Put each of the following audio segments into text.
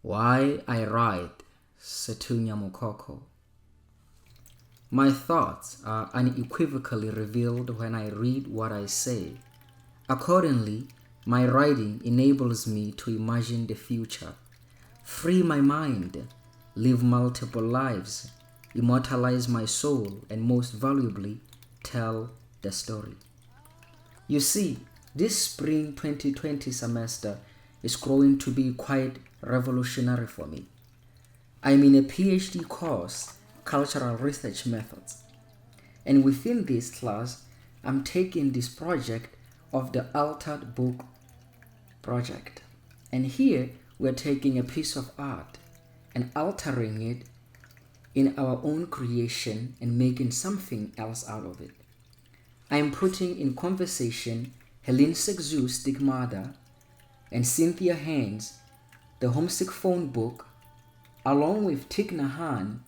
Why I Write, Sethunya Mokoko. My thoughts are unequivocally revealed when I read what I say. Accordingly, my writing enables me to imagine the future, free my mind, live multiple lives, immortalize my soul, and most valuably, tell the story. You see, this spring 2020 semester is growing to be quite revolutionary for me. I'm in a PhD course, Cultural Research Methods. And within this class, I'm taking this project of the Altered Book Project. And here, we're taking a piece of art and altering it in our own creation and making something else out of it. I'm putting in conversation Helene Cixous, Stigmata, and Cynthia Haynes, the Homesick phone book, along with Thich Nhat,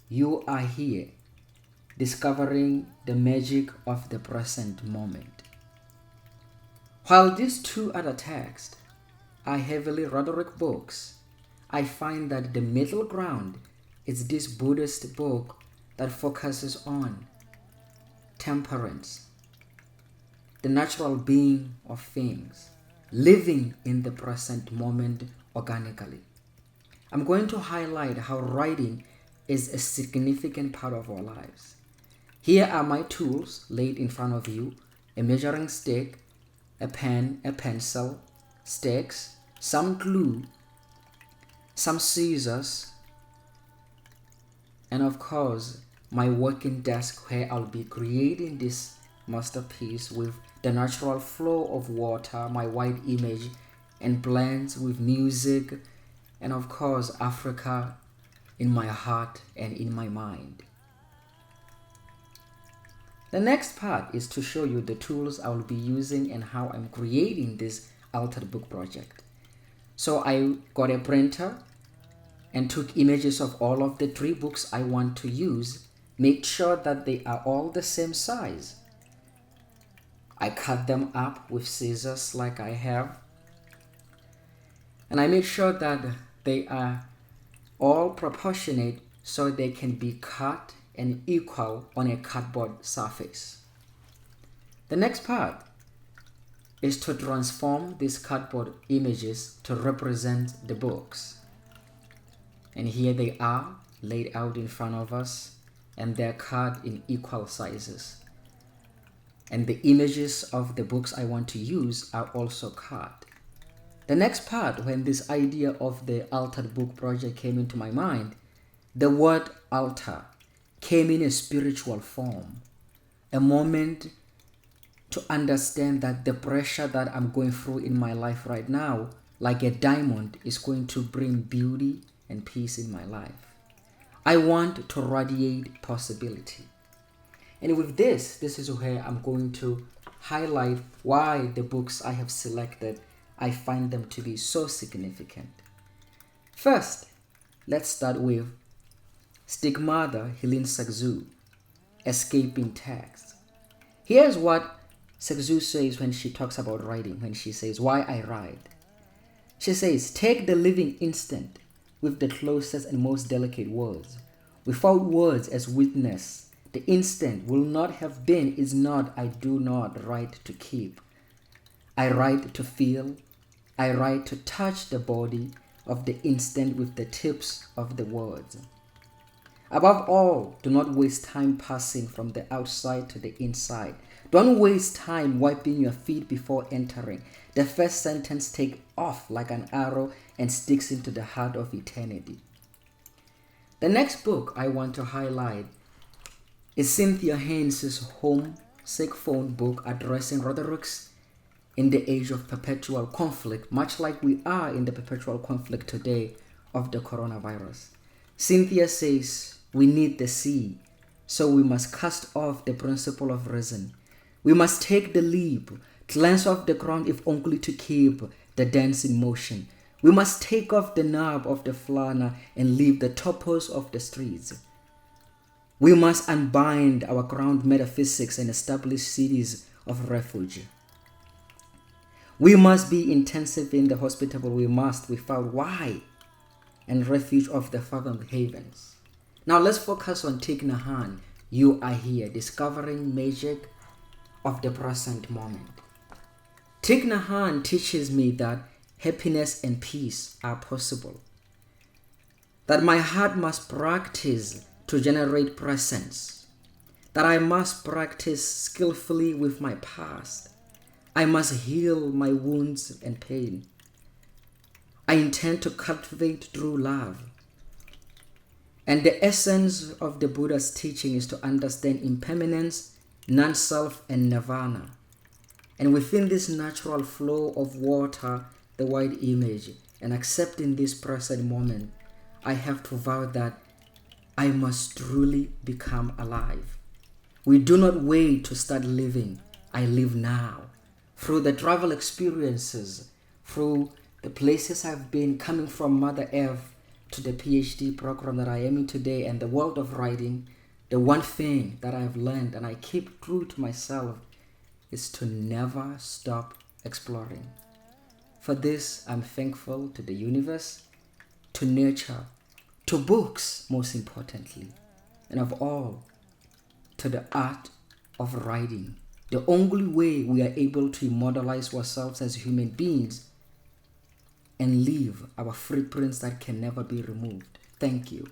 You Are Here, discovering the magic of the present moment. While these two other texts are heavily rhetoric books, I find that the middle ground is this Buddhist book that focuses on temperance, the natural being of things, living in the present moment organically. I'm going to highlight how writing is a significant part of our lives. Here are my tools laid in front of you: a measuring stick, a pen, a pencil, sticks, some glue, some scissors, and of course, my working desk where I'll be creating this masterpiece with the natural flow of water, my white image, and blends with music, and of course, Africa in my heart and in my mind. The next part is to show you the tools I will be using and how I'm creating this altered book project. So I got a printer and took images of all of the 3 books I want to use, made sure that they are all the same size. I cut them up with scissors like I have, and I made sure that they are all proportionate so they can be cut and equal on a cardboard surface. The next part is to transform these cardboard images to represent the books. And here they are laid out in front of us, and they're cut in equal sizes. And the images of the books I want to use are also cut. The next part, when this idea of the altered book project came into my mind, the word altar came in a spiritual form, a moment to understand that the pressure that I'm going through in my life right now, like a diamond, is going to bring beauty and peace in my life. I want to radiate possibility. And with this is where I'm going to highlight why the books I have selected, I find them to be so significant. First, let's start with Stigmata, Helene Cixous, Escaping Text. Here's what Cixous says when she talks about writing, when she says, why I write. She says, take the living instant with the closest and most delicate words. Without words as witness, the instant will not have been, is not, I do not write to keep. I write to feel. I write to touch the body of the instant with the tips of the words. Above all, do not waste time passing from the outside to the inside. Don't waste time wiping your feet before entering. The first sentence takes off like an arrow and sticks into the heart of eternity. The next book I want to highlight is Cynthia Haynes' Homesick phone book addressing Rhetorics in the age of perpetual conflict, much like we are in the perpetual conflict today of the coronavirus. Cynthia says we need the sea, so we must cast off the principle of reason. We must take the leap, glance off the ground if only to keep the dance in motion. We must take off the knob of the flannel and leave the topos of the streets. We must unbind our ground metaphysics and establish cities of refuge. We must be intensive in the hospitable. We must without why. and refuge of the fathomed havens. Now let's focus on Thich Nhat. You are here, discovering magic of the present moment. Thich Nhat teaches me that happiness and peace are possible, that my heart must practice to generate presence, that I must practice skillfully with my past. I must heal my wounds and pain. I intend to cultivate through love. And the essence of the Buddha's teaching is to understand impermanence, non-self, and nirvana. And within this natural flow of water, the white image, and accepting this present moment, I have to vow that I must truly become alive. We do not wait to start living. I live now. Through the travel experiences, through the places I've been, coming from Mother Earth to the PhD program that I am in today and the world of writing, the one thing that I've learned and I keep true to myself is to never stop exploring. For this, I'm thankful to the universe, to nature, to books, most importantly, and of all, to the art of writing. The only way we are able to immortalize ourselves as human beings and leave our footprints that can never be removed. Thank you.